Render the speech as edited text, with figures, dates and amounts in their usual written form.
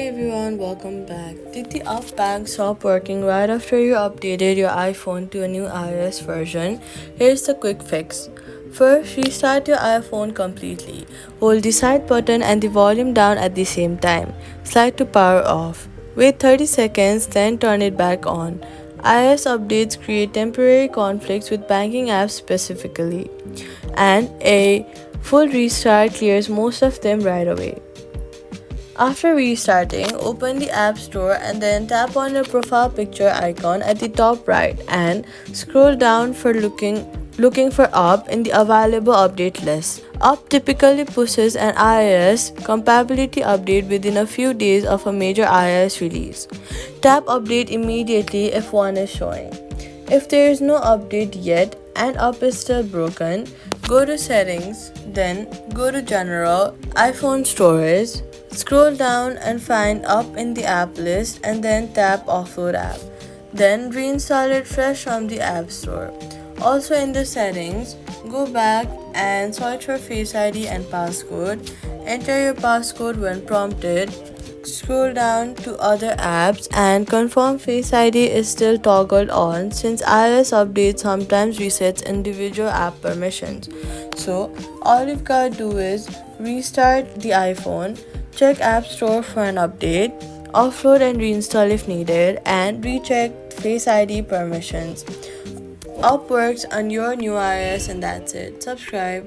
Hey everyone, welcome back. Did the up bank stop working right after you updated your iPhone to a new iOS version? Here's the quick fix. First, restart your iPhone completely. Hold the side button and the volume down at the same time. Slide to power off. Wait 30 seconds, then turn it back on. iOS updates create temporary conflicts with banking apps specifically, and a full restart clears most of them right away. After restarting, open the App Store and then tap on your profile picture icon at the top right and scroll down for looking for Up in the available update list. Up typically pushes an iOS compatibility update within a few days of a major iOS release. Tap Update immediately if one is showing. If there is no update yet and Up is still broken, go to Settings, then go to General, iPhone Storage. Scroll down and find Up in the app list and then tap Offload app. Then reinstall it fresh from the App Store. Also in the settings, go back and search for Face ID and passcode. Enter your passcode when prompted. Scroll down to other apps and confirm Face ID is still toggled on since iOS updates sometimes resets individual app permissions. So all you've got to do is restart the iPhone, check App Store for an update, offload and reinstall if needed, and recheck Face ID permissions. Up works on your new iOS, and that's it. Subscribe.